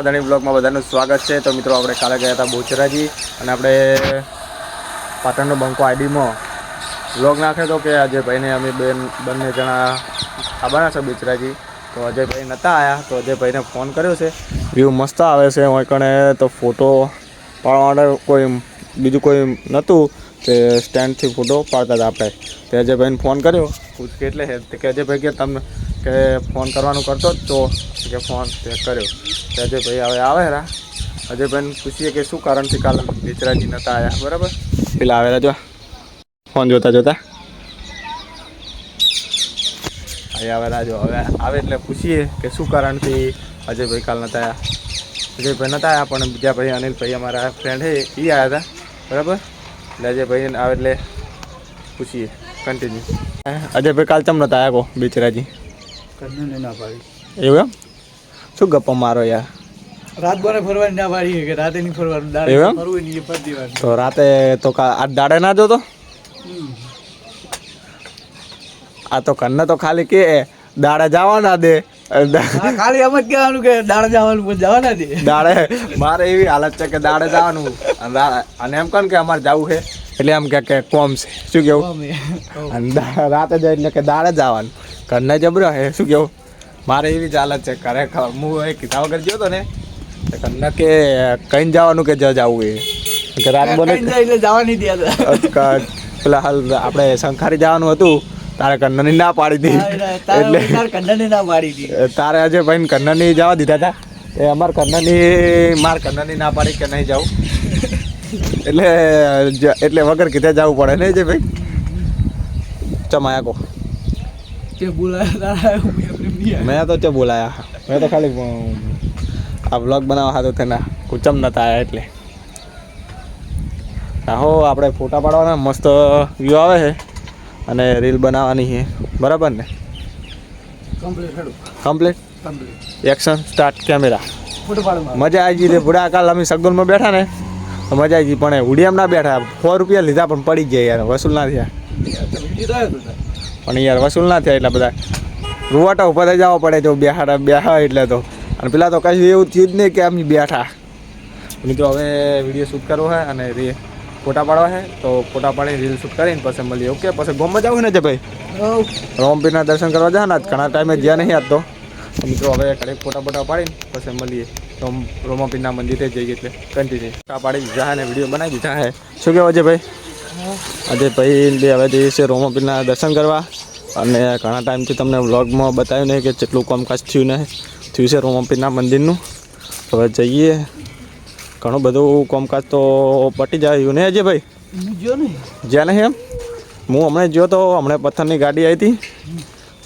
માધાણી બ્લોગમાં બધાનું સ્વાગત છે। તો મિત્રો આપણે કાલે ગયા હતા બોચરાજી અને આપણે પાટણનો બંકો આઈડીમાં બ્લોગ નાખ્યો હતો કે અજયભાઈને અમે બંને જણા આવવાના છે બોચરાજી। તો અજયભાઈ નહોતા આવ્યા તો અજયભાઈને ફોન કર્યો છે। વ્યૂ મસ્ત આવે છે હું કણે તો ફોટો પાડવા માટે કોઈ બીજું કોઈ નહોતું તે સ્ટેન્ડથી ફોટો પાડતા હતા આપણે। તે અજયભાઈને ફોન કર્યો પૂછ કે એટલે કે અજયભાઈ કે તમને કે ફોન કરવાનું કરતો જ તો કે ફોન તે કર્યો। તો અજયભાઈ હવે આવે રા અજયભાઈને પૂછીએ કે શું કારણથી કાલે બોચરાજી નહોતા આવ્યા બરાબર। પેલા આવેલા જો ફોન જોતા જોતા અહીં આવેલા જો હવે આવે એટલે પૂછીએ કે શું કારણથી અજયભાઈ કાલ નહોતા આવ્યા। અજયભાઈ નહોતા આવ્યા પણ બીજા ભાઈ અનિલભાઈ અમારા ફ્રેન્ડ છે એ આવ્યા હતા બરાબર। એટલે અજયભાઈ આવે એટલે પૂછીએ કન્ટિન્યુ। અજયભાઈ કાલ ચમ નહોતા આવ્યા કહો બોચરાજી ના પાડી એવું એમ શું ગપ્પા મારો યાર રાત બરે ફરવાની ના પાડી કે રાતે નહીં ફરવાનું દાડે ફરવું નહીં ફરી દેવાનું તો રાતે તો આ દાડે ના જોતો આ તો કન્ને તો ખાલી કે દાડે જવા ના દે ખાલી એમ જ કહેવાનું કે દાડે જવાનું જવા ના દે દાડે મારે એવી હાલત છે કે દાડે જવાનું અને એમ કહે કે અમારે જવું છે એટલે એમ કે કોમ છે શું કેવું અને રાતે જાય એટલે કે દાડે જવાનું કન્ને જબરો હે શું કેવું મારે એવી જ હાલત છે ખરેખર હું એ કીધા વગર ગયો હતો ને કન્ને કે કઈ જવાનું કે જવું એ કે રાત બોલે એટલે જવા નહીં દેતા પેલા હાલ આપણે શંખારી જવાનું હતું તારે કન્નની ના પાડી દી એટલે કન્નની ના પાડી દી તારે અજયભાઈ કન્નની જવા દીધા હતા એ અમારે કન્નની ના પાડી કે નહીં જાઉં એટલે વગર કીધે જવું પડે ને જે ભાઈ ચમાયા કો મેં તો ચો બોલાયા મેં તો ખાલી આ વ્લોગ બનાવવા હતો તેના કુચમ નતા આવ્યા એટલે આહો આપણે ફોટા પાડવાના મસ્ત વ્યૂ આવે છે અને રીલ બનાવવાની છે બરાબર ને કમ્પ્લીટ એક્શન સ્ટાર્ટ કેમેરા મજા આવી ગઈ ભૂડા કાલ અમે સગુલમાં બેઠા ને તો મજા આવી ગઈ પણ હુડિયામાં ના બેઠા 100 રૂપિયા લીધા પણ પડી ગયા યાર વસૂલ ના થયા પણ યાર વસૂલ ના થયા એટલા બધા રૂવાટા ઉપર થઈ જવા પડે જો બેઠા એટલે તો અને પેલા તો કશું એવું થયું જ નહીં કે અમે બેઠા મિત્રો હવે વિડીયો શૂટ કરવો હોય અને ફોટા પાડવા છે તો ફોટા પાડી રીલ શૂટ કરીને પછી મળીએ ઓકે પછી ગોમમાં જવું ને જે ભાઈ રોમપીરના દર્શન કરવા જાય ને ઘણા ટાઈમે જ્યાં નહીં આવતો તો મિત્રો હવે ઘરે ફોટા પાડીને પછી મળીએ રોમપીરના મંદિરે જઈએ એટલે કન્ટિન્યુ ફોટા પાડી દીધા અને વિડીયો બનાવી દીધા છે શું કહેવાય છે ભાઈ અજયભાઈ હવે જઈએ છીએ રોમપીરના દર્શન કરવા અને ઘણા ટાઈમથી તમને વ્લોગમાં બતાવ્યું નહીં કે કેટલું કામકાજ થયું છે રોમપીરના મંદિરનું હવે જઈએ ઘણું બધું કામકાજ તો પટી જાય ને અજયભાઈ જ્યાં નહીં એમ હું હમણાં ગયો તો હમણાં પથ્થરની ગાડી આવી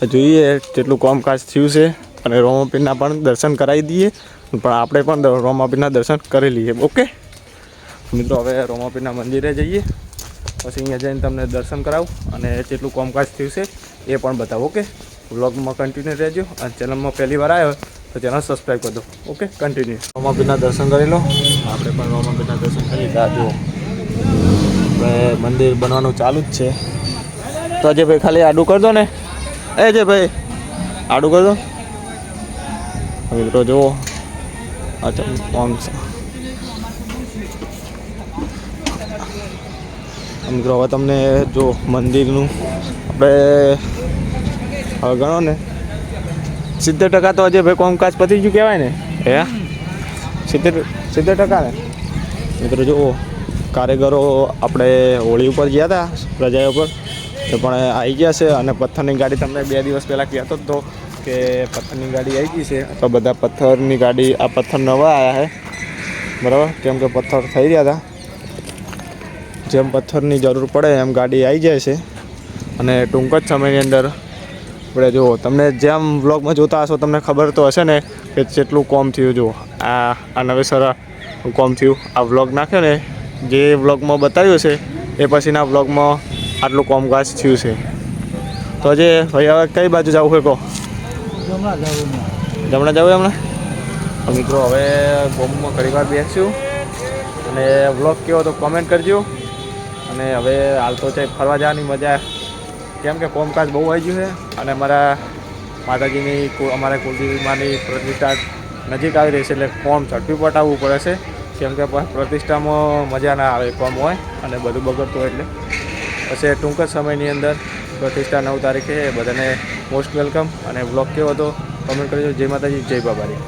હતી જોઈએ કેટલું કામકાજ થયું છે અને રોમાપીરના પણ દર્શન કરાવી દઈએ પણ આપણે પણ રોમાપીરના દર્શન કરી લઈએ ઓકે મિત્રો હવે રોમાપીરના મંદિરે જઈએ પછી અહીંયા જઈને તમને દર્શન કરાવું અને જેટલું કામકાજ થયું છે એ પણ બતાવો ઓકે વ્લોગમાં કન્ટિન્યુ રહેજો અને ચેનલમાં પહેલી વાર આવ્યો તો ચેનલ સબસ્ક્રાઈબ કરી દો ઓકે કન્ટિન્યુ રોમાપીરના દર્શન કરી લો આપણે પણ રોમાપીરના દર્શન કરી લીધા જુઓ હવે મંદિર બનવાનું ચાલુ જ છે તો અજયભાઈ ખાલી આડું કરી દો ને અજયભાઈ આડું કરી દો મિત્રો જુઓ અચ્છા કોમ છે મિત્રો હવે તમને જો મંદિરનું આપણે હવે ગણો ને 70% તો અજયભાઈ કામકાજ પતી ગયું કહેવાય ને હે 70% ને મિત્રો જુઓ કારીગરો આપણે હોળી ઉપર ગયા હતા રજા ઉપર તો પણ આવી ગયા છે અને પથ્થરની ગાડી તમને 2 દિવસ પહેલાં કહેતો હતો કે પથ્થરની ગાડી આવી ગઈ છે તો બધા પથ્થરની ગાડી આ પથ્થર નવા આવ્યા છે બરાબર કેમ કે પથ્થર થઈ રહ્યા હતા જેમ પથ્થરની જરૂર પડે એમ ગાડી આવી જાય છે અને ટૂંક જ સમયની અંદર આપણે જુઓ તમને જેમ વ્લોગમાં જોતા હશો તમને ખબર તો હશે ને કે કેટલું કોમ થયું જુઓ આ નવેસર કોમ થયું આ વ્લોગ નાખ્યો ને જે વ્લોગમાં બતાવ્યું છે એ પછીના વ્લોગમાં આટલું કામકાજ થયું છે તો જે ભાઈ હવે કઈ બાજુ જવું છે કહો જમણા જવું હમણાં મિત્રો હવે ગોમમાં ઘણી વાર બેસીશું અને વ્લોગ કેવો તો કોમેન્ટ કરજો અને હવે હાલ તો છે ફરવા જવાની મજા કેમ કે કામકાજ બહુ આવી ગયું છે અને અમારા માતાજીની અમારા કુલદેવી માની પ્રતિષ્ઠા નજીક આવી રહી છે એટલે કોમ ઝડપી પટાવવું પડે છે, કેમ કે પ્રતિષ્ઠામાં મજા ના આવે કોમ હોય અને બધું બગડતું હોય એટલે પછી ટૂંક જ સમયની અંદર પ્રતિષ્ઠા 9 તારીખે બધાને મોસ્ટ વેલકમ. અને બ્લોગ કેવો હતો કમેન્ટ કરજો. જય માતાજી, જય બાબારી.